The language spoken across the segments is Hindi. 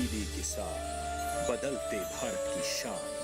उम्मीदी के साथ बदलते भारत की शान।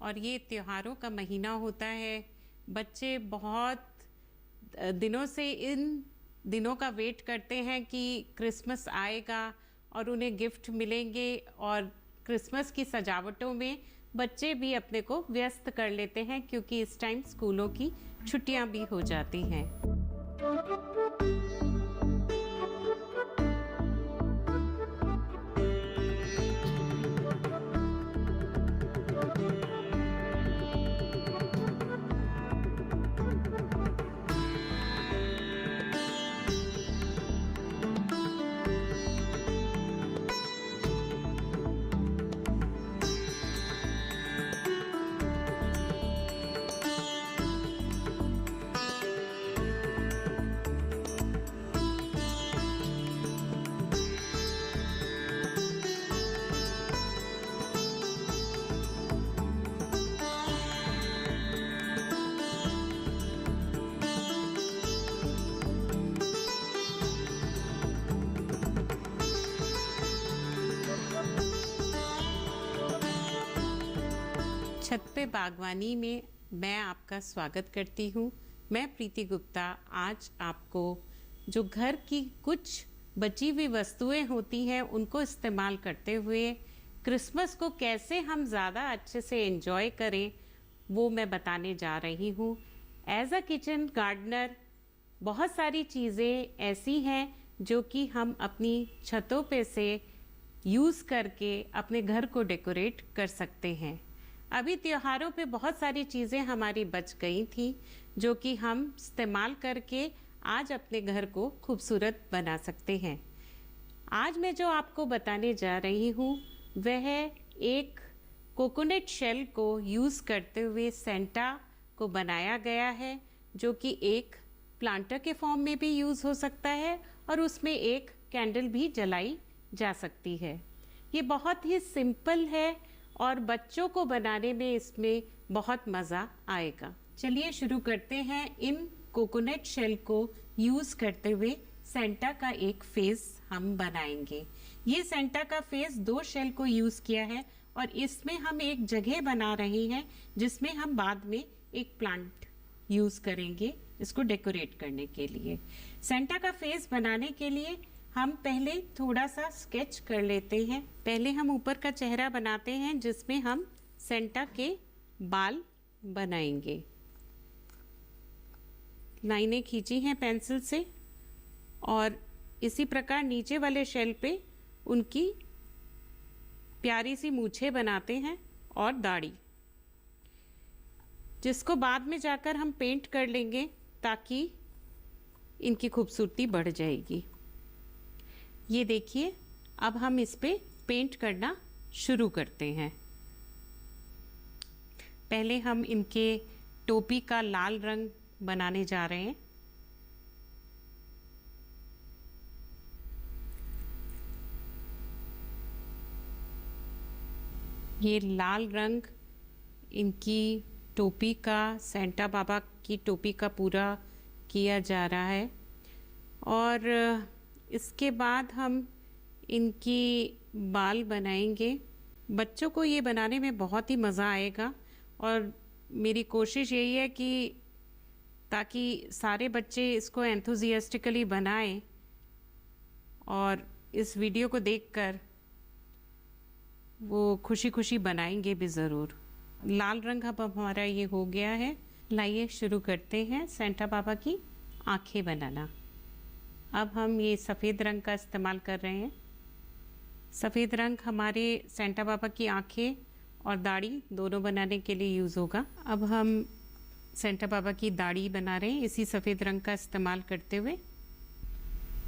और ये त्योहारों का महीना होता है। बच्चे बहुत दिनों से इन दिनों का वेट करते हैं कि क्रिसमस आएगा और उन्हें गिफ्ट मिलेंगे, और क्रिसमस की सजावटों में बच्चे भी अपने को व्यस्त कर लेते हैं क्योंकि इस टाइम स्कूलों की छुट्टियां भी हो जाती हैं। छत पे बागवानी में मैं आपका स्वागत करती हूँ। मैं प्रीति गुप्ता आज आपको जो घर की कुछ बची हुई वस्तुएं होती हैं उनको इस्तेमाल करते हुए क्रिसमस को कैसे हम ज़्यादा अच्छे से एंजॉय करें वो मैं बताने जा रही हूँ। एज अ किचन गार्डनर बहुत सारी चीज़ें ऐसी हैं जो कि हम अपनी छतों पे से यूज़ करके अपने घर को डेकोरेट कर सकते हैं। अभी त्योहारों पे बहुत सारी चीज़ें हमारी बच गई थी जो कि हम इस्तेमाल करके आज अपने घर को खूबसूरत बना सकते हैं। आज मैं जो आपको बताने जा रही हूँ वह एक कोकोनट शेल को यूज़ करते हुए सेंटा को बनाया गया है, जो कि एक प्लांटर के फॉर्म में भी यूज़ हो सकता है और उसमें एक कैंडल भी जलाई जा सकती है। ये बहुत ही सिंपल है और बच्चों को बनाने में इसमें बहुत मज़ा आएगा। चलिए शुरू करते हैं। इन कोकोनट शेल को यूज़ करते हुए सेंटा का एक फेस हम बनाएंगे। ये सेंटा का फेस 2 शेल को यूज़ किया है और इसमें हम एक जगह बना रहे हैं जिसमें हम बाद में एक प्लांट यूज़ करेंगे इसको डेकोरेट करने के लिए। सेंटा का फेस बनाने के लिए हम पहले थोड़ा सा स्केच कर लेते हैं। पहले हम ऊपर का चेहरा बनाते हैं जिसमें हम सेंटा के बाल बनाएंगे। लाइनें खींची हैं पेंसिल से और इसी प्रकार नीचे वाले शेल पे उनकी प्यारी सी मूछें बनाते हैं और दाढ़ी, जिसको बाद में जाकर हम पेंट कर लेंगे ताकि इनकी खूबसूरती बढ़ जाएगी। ये देखिए, अब हम इस पे पेंट करना शुरू करते हैं। पहले हम इनके टोपी का लाल रंग बनाने जा रहे हैं। ये लाल रंग इनकी टोपी का, सेंटा बाबा की टोपी का पूरा किया जा रहा है और इसके बाद हम इनकी बाल बनाएंगे। बच्चों को ये बनाने में बहुत ही मज़ा आएगा और मेरी कोशिश यही है कि ताकि सारे बच्चे इसको एंथुजियास्टिकली बनाएं और इस वीडियो को देखकर वो खुशी खुशी बनाएंगे भी ज़रूर। लाल रंग अब हमारा ये हो गया है। लाइए शुरू करते हैं सेंटा बाबा की आंखें बनाना। अब हम ये सफ़ेद रंग का इस्तेमाल कर रहे हैं। सफ़ेद रंग हमारे सेंटा बाबा की आंखें और दाढ़ी दोनों बनाने के लिए यूज़ होगा। अब हम सेंटा बाबा की दाढ़ी बना रहे हैं इसी सफ़ेद रंग का इस्तेमाल करते हुए।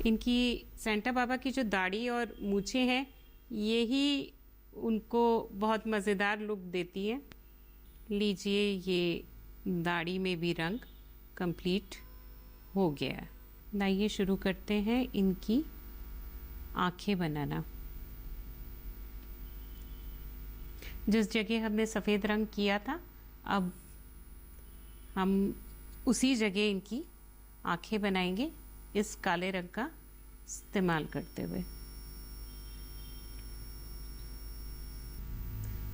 इनकी सेंटा बाबा की जो दाढ़ी और मूछें हैं यही उनको बहुत मज़ेदार लुक देती है। लीजिए ये दाढ़ी में भी रंग कंप्लीट हो गया। लाइए शुरू करते हैं इनकी आंखें बनाना। जिस जगह हमने सफ़ेद रंग किया था अब हम उसी जगह इनकी आंखें बनाएंगे इस काले रंग का इस्तेमाल करते हुए।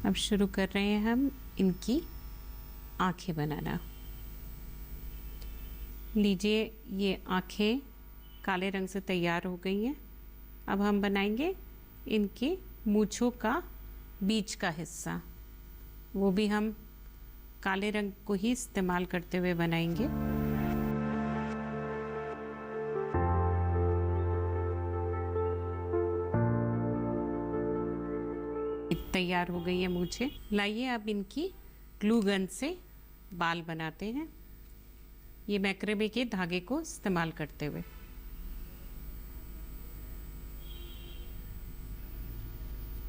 अब शुरू कर रहे हैं हम इनकी आंखें बनाना। लीजिए ये आंखें काले रंग से तैयार हो गई हैं। अब हम बनाएंगे इनके मूंछों का बीच का हिस्सा, वो भी हम काले रंग को ही इस्तेमाल करते हुए बनाएंगे। तैयार हो गई है मूंछें। लाइए अब इनकी ग्लू गन से बाल बनाते हैं, ये मैक्रेमे के धागे को इस्तेमाल करते हुए।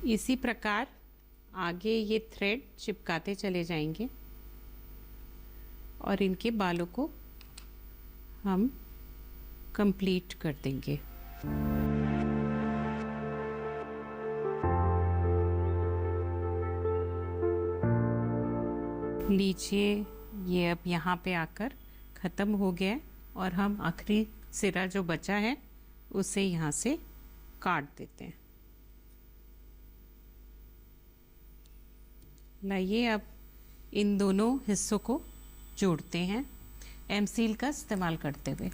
इसी प्रकार आगे ये थ्रेड चिपकाते चले जाएंगे और इनके बालों को हम कंप्लीट कर देंगे। लीजिए ये अब यहाँ पे आकर ख़त्म हो गया है और हम आखिरी सिरा जो बचा है उसे यहाँ से काट देते हैं। लाइए अब इन दोनों हिस्सों को जोड़ते हैं एम सील का इस्तेमाल करते हुए।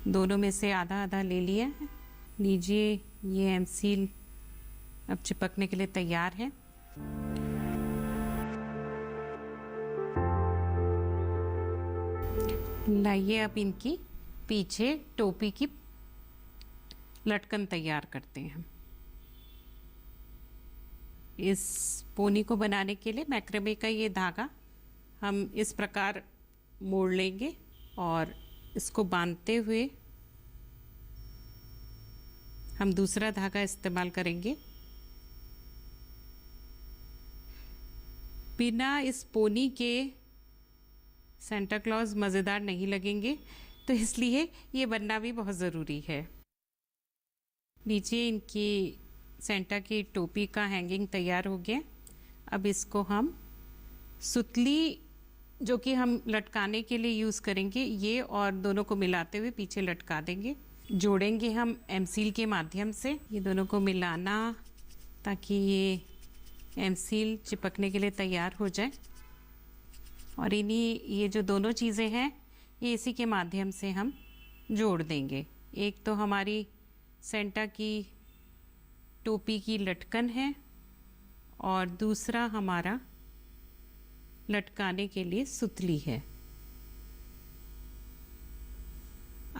दोनों में से आधा आधा ले लिया है। लीजिए ये एम सील अब चिपकने के लिए तैयार है। लाइए अब इनकी पीछे टोपी की लटकन तैयार करते हैं। इस पोनी को बनाने के लिए मैक्रेमे का ये धागा हम इस प्रकार मोड़ लेंगे और इसको बांधते हुए हम दूसरा धागा इस्तेमाल करेंगे। बिना इस पोनी के सेंटा क्लॉज मज़ेदार नहीं लगेंगे, तो इसलिए ये बनना भी बहुत ज़रूरी है। नीचे इनकी सेंटा की टोपी का हैंगिंग तैयार हो गया। अब इसको हम सुतली जो कि हम लटकाने के लिए यूज़ करेंगे ये और दोनों को मिलाते हुए पीछे लटका देंगे। जोड़ेंगे हम एम सील के माध्यम से। ये दोनों को मिलाना ताकि ये एम सील चिपकने के लिए तैयार हो जाए। और इन्हीं ये जो दोनों चीज़ें हैं ये इसी के माध्यम से हम जोड़ देंगे। एक तो हमारी सेंटा की टोपी की लटकन है और दूसरा हमारा लटकाने के लिए सुतली है।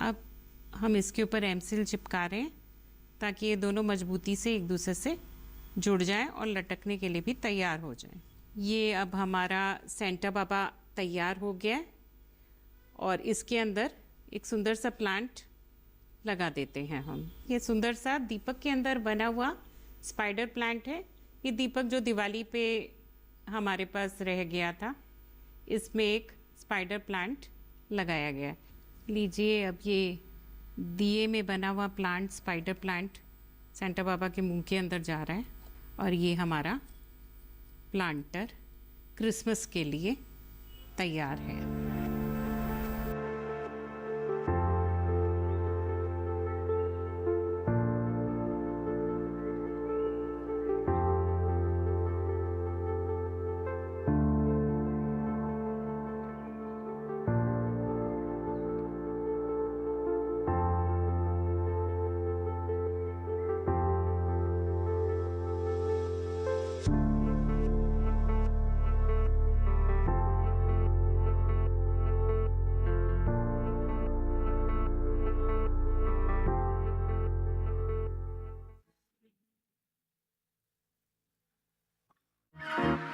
अब हम इसके ऊपर एम सील चिपका रहे हैं ताकि ये दोनों मजबूती से एक दूसरे से जुड़ जाएं और लटकने के लिए भी तैयार हो जाएं। ये अब हमारा सेंटा बाबा तैयार हो गया है और इसके अंदर एक सुंदर सा प्लांट लगा देते हैं हम। ये सुंदर सा दीपक के अंदर बना हुआ स्पाइडर प्लांट है। ये दीपक जो दिवाली पे हमारे पास रह गया था, इसमें एक स्पाइडर प्लांट लगाया गया। लीजिए अब ये दिए में बना हुआ प्लांट, स्पाइडर प्लांट सेंटा बाबा के मुंह के अंदर जा रहा है और ये हमारा प्लांटर क्रिसमस के लिए तैयार है।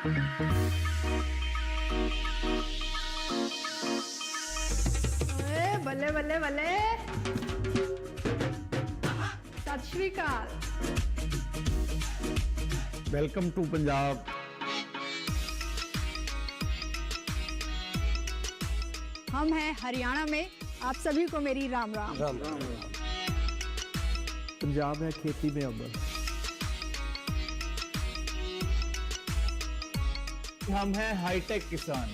बल्ले बल्ले बल्ले। सत श्री अकाल। Welcome to Punjab. हम हैं हरियाणा में, आप सभी को मेरी राम राम। पंजाब है खेती में अव्वल। हम हैं हाईटेक किसान।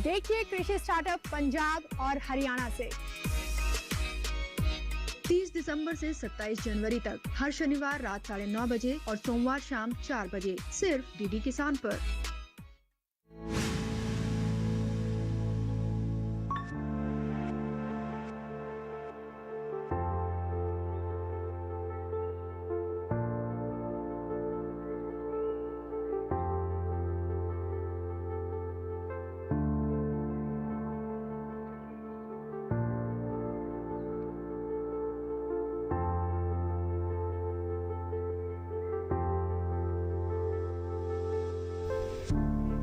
देखिए कृषि स्टार्टअप पंजाब और हरियाणा से 30 दिसंबर से 27 जनवरी तक हर शनिवार रात 9:30 बजे और सोमवार शाम 4 बजे सिर्फ डीडी किसान पर।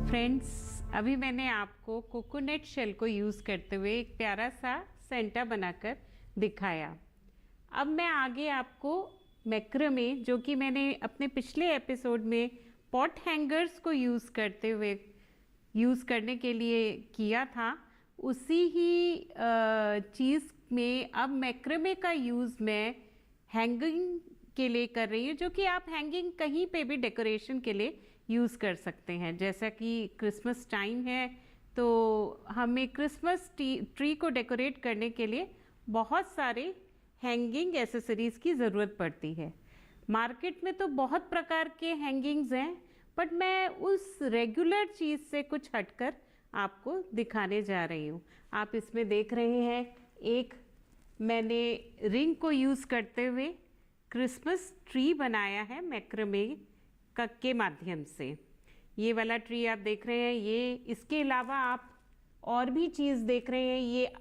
फ्रेंड्स, अभी मैंने आपको कोकोनट शेल को यूज़ करते हुए एक प्यारा सा सेंटा बनाकर दिखाया। अब मैं आगे आपको मैक्रामे, जो कि मैंने अपने पिछले एपिसोड में पॉट हैंगर्स को यूज़ करने के लिए किया था, उसी ही चीज़ में अब मैक्रामे का यूज़ मैं हैंगिंग के लिए कर रही हूँ, जो कि आप हैंगिंग कहीं पे भी डेकोरेशन के लिए यूज़ कर सकते हैं। जैसा कि क्रिसमस टाइम है तो हमें क्रिसमस ट्री को डेकोरेट करने के लिए बहुत सारे हैंगिंग एसेसरीज़ की ज़रूरत पड़ती है। मार्केट में तो बहुत प्रकार के हैंगिंग्स हैं, बट मैं उस रेगुलर चीज़ से कुछ हटकर आपको दिखाने जा रही हूँ। आप इसमें देख रहे हैं, एक मैंने रिंग को यूज़ करते हुए क्रिसमस ट्री बनाया है मैक्रामे के माध्यम से। ये वाला ट्री आप देख रहे हैं, ये इसके अलावा आप और भी चीज़ देख रहे हैं, ये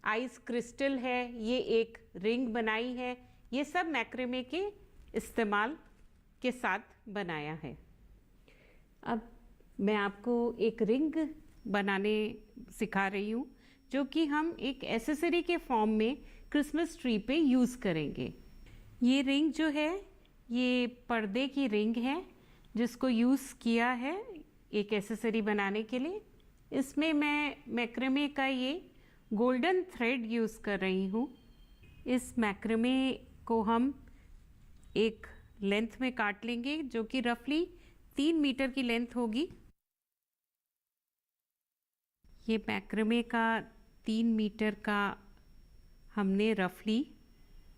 आइस क्रिस्टल है, ये एक रिंग बनाई है, ये सब मैक्रामे के इस्तेमाल के साथ बनाया है। अब मैं आपको एक रिंग बनाने सिखा रही हूँ, जो कि हम एक एसेसरी के फॉर्म में क्रिसमस ट्री पे यूज़ करेंगे। ये रिंग जो है, ये पर्दे की रिंग है जिसको यूज़ किया है एक एसेसरी बनाने के लिए। इसमें मैं मैक्रामे का ये गोल्डन थ्रेड यूज़ कर रही हूँ। इस मैक्रामे को हम एक लेंथ में काट लेंगे, जो कि रफली 3 मीटर की लेंथ होगी। ये मैक्रामे का 3 मीटर का हमने रफली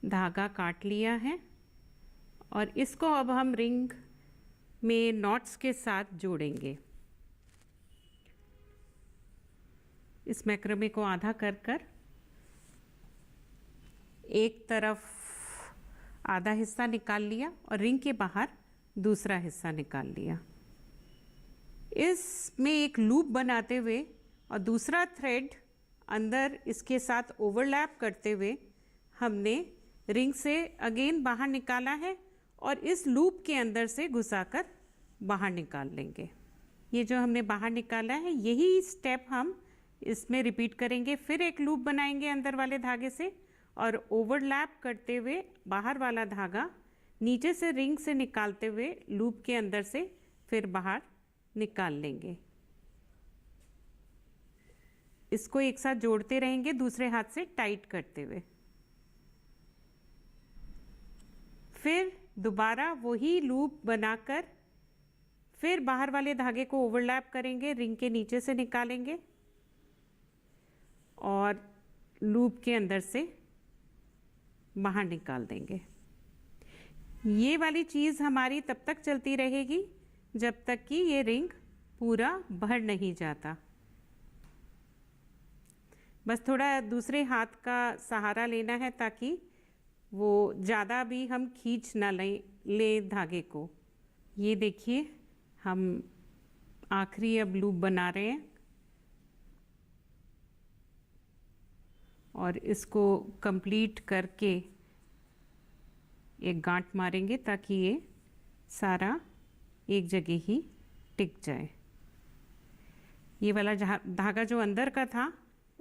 धागा काट लिया है और इसको अब हम रिंग में नॉट्स के साथ जोड़ेंगे। इस मैक्रामे को आधा कर एक तरफ आधा हिस्सा निकाल लिया और रिंग के बाहर दूसरा हिस्सा निकाल लिया। इसमें एक लूप बनाते हुए और दूसरा थ्रेड अंदर इसके साथ ओवरलैप करते हुए हमने रिंग से अगेन बाहर निकाला है और इस लूप के अंदर से घुसाकर बाहर निकाल लेंगे। ये जो हमने बाहर निकाला है, यही स्टेप हम इसमें रिपीट करेंगे। फिर एक लूप बनाएंगे अंदर वाले धागे से और ओवरलैप करते हुए बाहर वाला धागा नीचे से रिंग से निकालते हुए लूप के अंदर से फिर बाहर निकाल लेंगे। इसको एक साथ जोड़ते रहेंगे दूसरे हाथ से टाइट करते हुए। फिर दोबारा वही लूप बनाकर फिर बाहर वाले धागे को ओवरलैप करेंगे, रिंग के नीचे से निकालेंगे और लूप के अंदर से बाहर निकाल देंगे। ये वाली चीज़ हमारी तब तक चलती रहेगी जब तक कि ये रिंग पूरा भर नहीं जाता। बस थोड़ा दूसरे हाथ का सहारा लेना है ताकि वो ज़्यादा भी हम खींच ना लें धागे को। ये देखिए, हम आखिरी अब लूप बना रहे हैं और इसको कंप्लीट करके एक गांठ मारेंगे ताकि ये सारा एक जगह ही टिक जाए। ये वाला धागा जो अंदर का था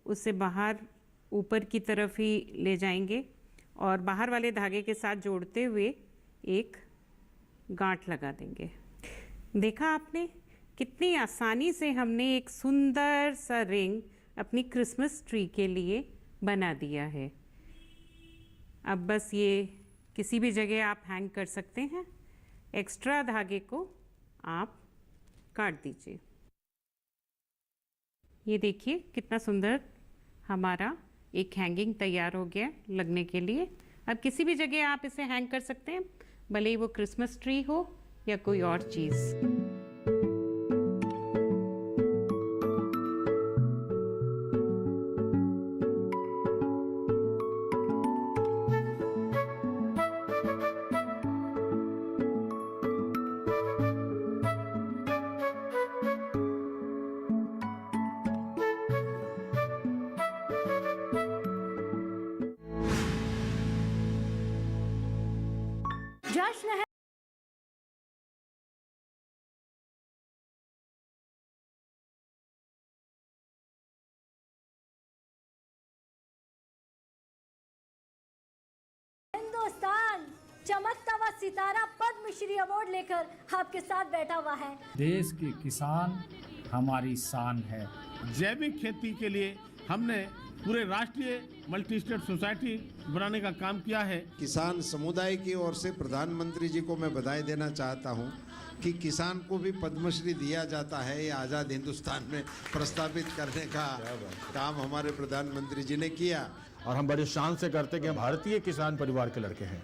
उससे बाहर ऊपर की तरफ ही ले जाएंगे और बाहर वाले धागे के साथ जोड़ते हुए एक गांठ लगा देंगे। देखा आपने कितनी आसानी से हमने एक सुंदर सा रिंग अपनी क्रिसमस ट्री के लिए बना दिया है। अब बस ये किसी भी जगह आप हैंग कर सकते हैं। एक्स्ट्रा धागे को आप काट दीजिए। ये देखिए कितना सुंदर हमारा एक हैंगिंग तैयार हो गया लगने के लिए। अब किसी भी जगह आप इसे हैंग कर सकते हैं, भले ही वो क्रिसमस ट्री हो या कोई और चीज़। जश्न है हिंदुस्तान, चमकता हुआ सितारा पद्मश्री अवार्ड लेकर आपके साथ बैठा हुआ है। देश के किसान हमारी शान है। जैविक खेती के लिए हमने पूरे राष्ट्रीय मल्टी स्टेट सोसाइटी बनाने का काम किया है। किसान समुदाय की ओर से प्रधानमंत्री जी को मैं बधाई देना चाहता हूं कि किसान को भी पद्मश्री दिया जाता है। ये आज़ाद हिंदुस्तान में प्रस्तावित करने का काम हमारे प्रधानमंत्री जी ने किया और हम बड़े शान से करते कि हम भारतीय किसान परिवार के लड़के हैं।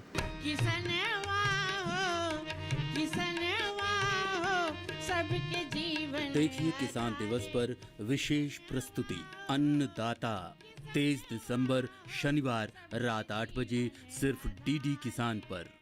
सबके जीवन। देखिए किसान दिवस पर विशेष प्रस्तुति अन्नदाता 23 दिसंबर शनिवार रात 8 बजे सिर्फ डीडी किसान पर।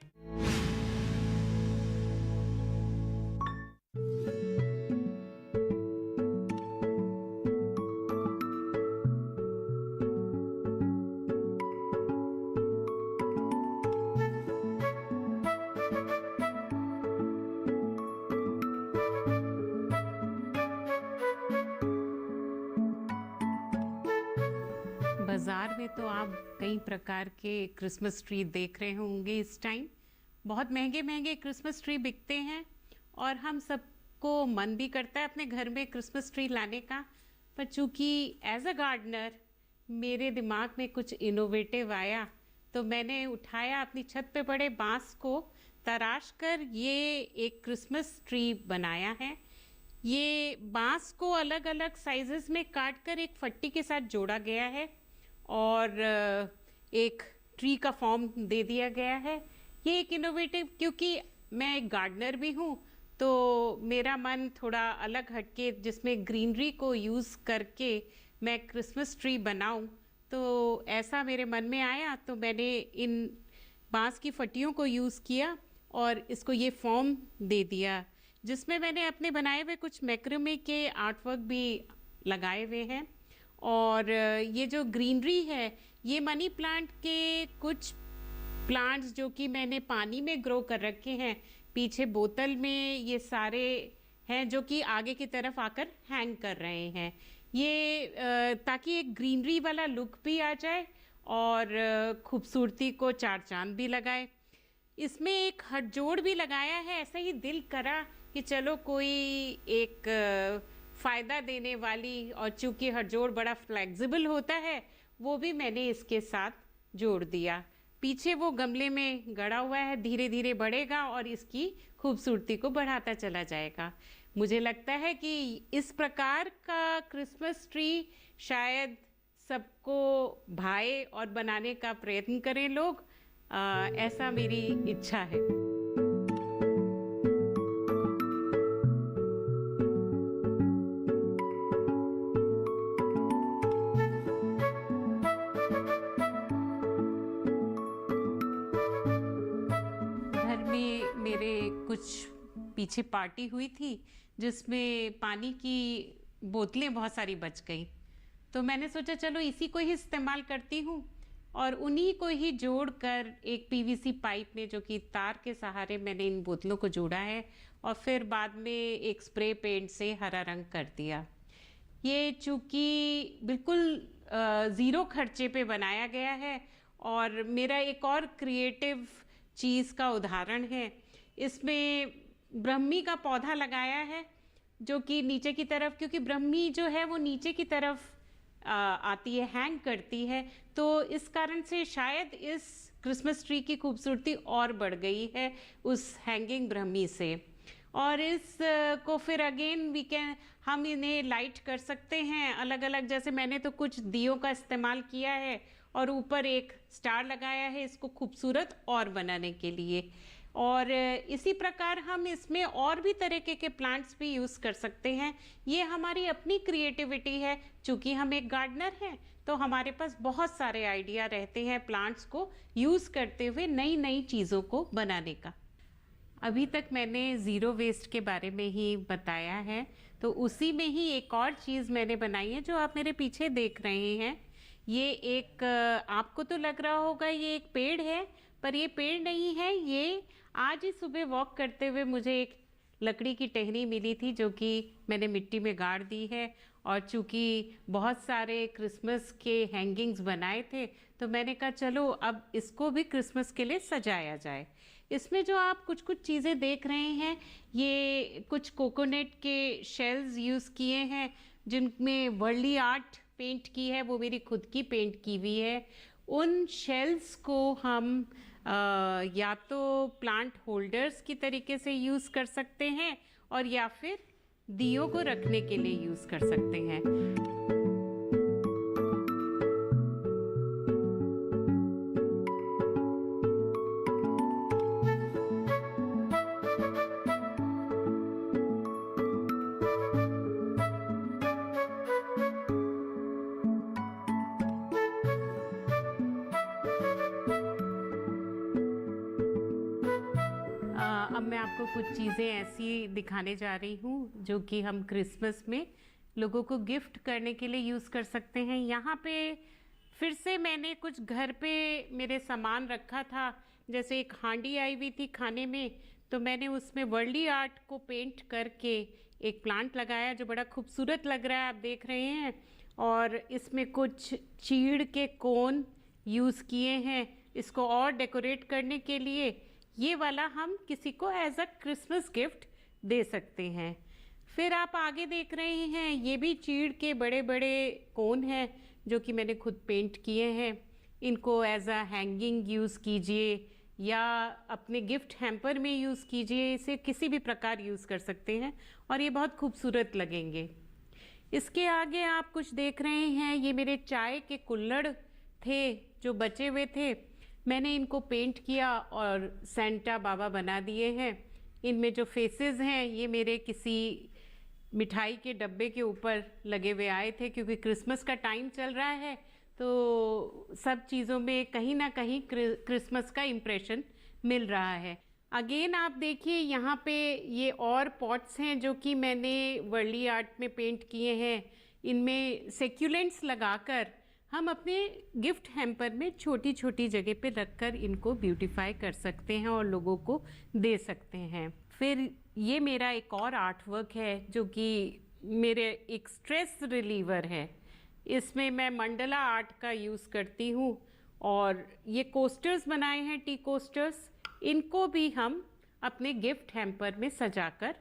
बाज़ार में तो आप कई प्रकार के क्रिसमस ट्री देख रहे होंगे। इस टाइम बहुत महंगे महंगे क्रिसमस ट्री बिकते हैं और हम सबको मन भी करता है अपने घर में क्रिसमस ट्री लाने का, पर चूँकि एज अ गार्डनर मेरे दिमाग में कुछ इनोवेटिव आया तो मैंने उठाया अपनी छत पे पड़े बांस को तराश कर ये एक क्रिसमस ट्री बनाया है। ये बांस को अलग अलग साइजेस में काट कर एक फट्टी के साथ जोड़ा गया है और एक ट्री का फॉर्म दे दिया गया है। ये एक इनोवेटिव, क्योंकि मैं एक गार्डनर भी हूँ तो मेरा मन थोड़ा अलग हटके जिसमें ग्रीनरी को यूज़ करके मैं क्रिसमस ट्री बनाऊँ, तो ऐसा मेरे मन में आया तो मैंने इन बांस की फट्टियों को यूज़ किया और इसको ये फॉर्म दे दिया, जिसमें मैंने अपने बनाए हुए कुछ मैक्रोमे के आर्टवर्क भी लगाए हुए हैं। और ये जो ग्रीनरी है ये मनी प्लांट के कुछ प्लांट्स जो कि मैंने पानी में ग्रो कर रखे हैं, पीछे बोतल में ये सारे हैं जो कि आगे की तरफ आकर हैंग कर रहे हैं। ये ताकि एक ग्रीनरी वाला लुक भी आ जाए और खूबसूरती को चार चांद भी लगाए। इसमें एक हथजोड़ भी लगाया है, ऐसा ही दिल करा कि चलो कोई एक फ़ायदा देने वाली, और चूँकि हथजोड़ बड़ा फ्लेक्सिबल होता है वो भी मैंने इसके साथ जोड़ दिया। पीछे वो गमले में गड़ा हुआ है, धीरे धीरे बढ़ेगा और इसकी खूबसूरती को बढ़ाता चला जाएगा। मुझे लगता है कि इस प्रकार का क्रिसमस ट्री शायद सबको भाए और बनाने का प्रयत्न करें लोग, ऐसा मेरी इच्छा है। कुछ पीछे पार्टी हुई थी जिसमें पानी की बोतलें बहुत सारी बच गई, तो मैंने सोचा चलो इसी को ही इस्तेमाल करती हूँ। और उन्हीं को ही जोड़कर एक पीवीसी पाइप में, जो कि तार के सहारे मैंने इन बोतलों को जोड़ा है, और फिर बाद में एक स्प्रे पेंट से हरा रंग कर दिया। ये चूँकि बिल्कुल ज़ीरो खर्चे पे बनाया गया है, और मेरा एक और क्रिएटिव चीज़ का उदाहरण है। इसमें ब्रह्मी का पौधा लगाया है, जो कि नीचे की तरफ, क्योंकि ब्रह्मी जो है वो नीचे की तरफ आती है, हैंग करती है, तो इस कारण से शायद इस क्रिसमस ट्री की खूबसूरती और बढ़ गई है उस हैंगिंग ब्रह्मी से। और इस को फिर अगेन हम इन्हें लाइट कर सकते हैं अलग अलग, जैसे मैंने तो कुछ दियों का इस्तेमाल किया है और ऊपर एक स्टार लगाया है इसको खूबसूरत और बनाने के लिए। और इसी प्रकार हम इसमें और भी तरीके के प्लांट्स भी यूज़ कर सकते हैं। ये हमारी अपनी क्रिएटिविटी है, चूँकि हम एक गार्डनर हैं तो हमारे पास बहुत सारे आइडिया रहते हैं प्लांट्स को यूज़ करते हुए नई नई चीज़ों को बनाने का। अभी तक मैंने ज़ीरो वेस्ट के बारे में ही बताया है, तो उसी में ही एक और चीज़ मैंने बनाई है जो आप मेरे पीछे देख रहे हैं। ये एक, आपको तो लग रहा होगा ये एक पेड़ है, पर ये पेड़ नहीं है। ये आज ही सुबह वॉक करते हुए मुझे एक लकड़ी की टहनी मिली थी, जो कि मैंने मिट्टी में गाड़ दी है। और चूँकि बहुत सारे क्रिसमस के हैंगिंग्स बनाए थे, तो मैंने कहा चलो अब इसको भी क्रिसमस के लिए सजाया जाए। इसमें जो आप कुछ कुछ चीज़ें देख रहे हैं, ये कुछ कोकोनट के शेल्स यूज़ किए हैं, जिनमें वर्ली आर्ट पेंट की है, वो मेरी खुद की पेंट की हुई है। उन शेल्स को हम या तो प्लांट होल्डर्स की तरीके से यूज़ कर सकते हैं, और या फिर दियों को रखने के लिए यूज़ कर सकते हैं। अब मैं आपको कुछ चीज़ें ऐसी दिखाने जा रही हूँ जो कि हम क्रिसमस में लोगों को गिफ्ट करने के लिए यूज़ कर सकते हैं। यहाँ पे फिर से मैंने कुछ घर पे मेरे सामान रखा था, जैसे एक हांडी आई हुई थी खाने में, तो मैंने उसमें वर्ली आर्ट को पेंट करके एक प्लांट लगाया जो बड़ा खूबसूरत लग रहा है, आप देख रहे हैं। और इसमें कुछ चीड़ के कोन यूज़ किए हैं इसको और डेकोरेट करने के लिए। ये वाला हम किसी को एज अ क्रिसमस गिफ्ट दे सकते हैं। फिर आप आगे देख रहे हैं, ये भी चीड़ के बड़े बड़े कोन हैं जो कि मैंने खुद पेंट किए हैं। इनको एज अ हैंगिंग यूज़ कीजिए या अपने गिफ्ट हैम्पर में यूज़ कीजिए, इसे किसी भी प्रकार यूज़ कर सकते हैं और ये बहुत खूबसूरत लगेंगे। इसके आगे आप कुछ देख रहे हैं, ये मेरे चाय के कुल्हड़ थे जो बचे हुए थे, मैंने इनको पेंट किया और सेंटा बाबा बना दिए हैं। इनमें जो फेसेस हैं ये मेरे किसी मिठाई के डब्बे के ऊपर लगे हुए आए थे, क्योंकि क्रिसमस का टाइम चल रहा है तो सब चीज़ों में कहीं ना कहीं क्रिसमस का इम्प्रेशन मिल रहा है। अगेन आप देखिए यहाँ पे ये और पॉट्स हैं जो कि मैंने वर्ली आर्ट में पेंट किए हैं। इनमें सेक्युलेंट्स लगाकर हम अपने गिफ्ट हैम्पर में छोटी छोटी जगह पे रखकर इनको ब्यूटीफाई कर सकते हैं और लोगों को दे सकते हैं। फिर ये मेरा एक और आर्ट वर्क है जो कि मेरे एक स्ट्रेस रिलीवर है। इसमें मैं मंडला आर्ट का यूज़ करती हूँ और ये कोस्टर्स बनाए हैं, टी कोस्टर्स, इनको भी हम अपने गिफ्ट हैम्पर में सजाकर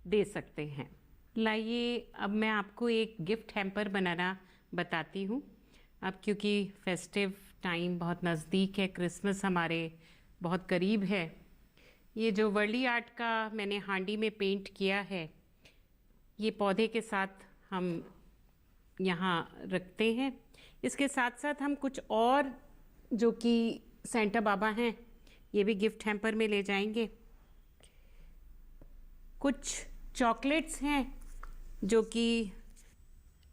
दे सकते हैं। लाइए अब मैं आपको एक गिफ्ट हैम्पर बनाना बताती हूँ। अब क्योंकि फेस्टिव टाइम बहुत नज़दीक है, क्रिसमस हमारे बहुत करीब है, ये जो वर्ली आर्ट का मैंने हांडी में पेंट किया है, ये पौधे के साथ हम यहाँ रखते हैं। इसके साथ साथ हम कुछ और जो कि सेंटा बाबा हैं, ये भी गिफ्ट हैम्पर में ले जाएंगे। कुछ चॉकलेट्स हैं जो कि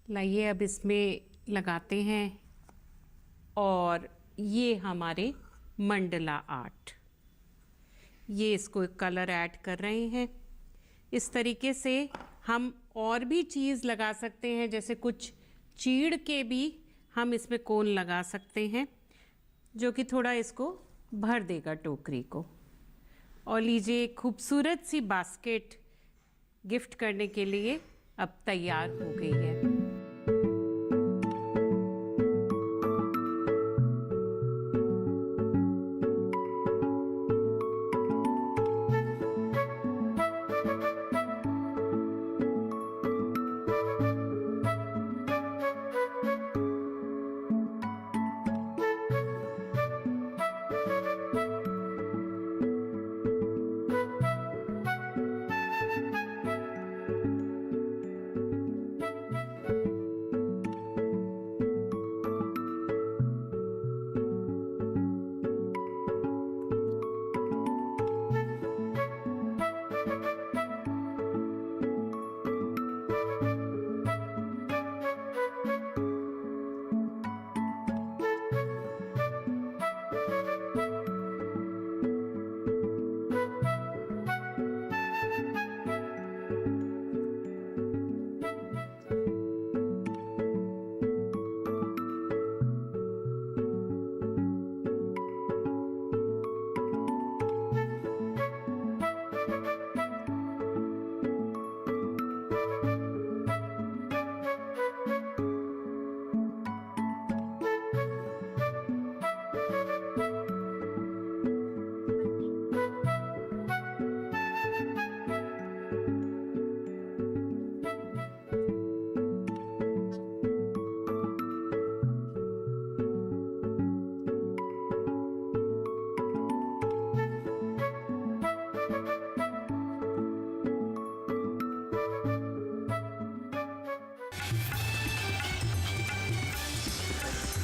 लाइए अब इसमें लगाते हैं, और ये हमारे मंडला आर्ट, ये इसको कलर ऐड कर रहे हैं। इस तरीके से हम और भी चीज़ लगा सकते हैं, जैसे कुछ चीड़ के भी हम इसमें कोन लगा सकते हैं। जो कि थोड़ा इसको भर देगा टोकरी को। और लीजिए, खूबसूरत सी बास्केट गिफ्ट करने के लिए अब तैयार हो गई है।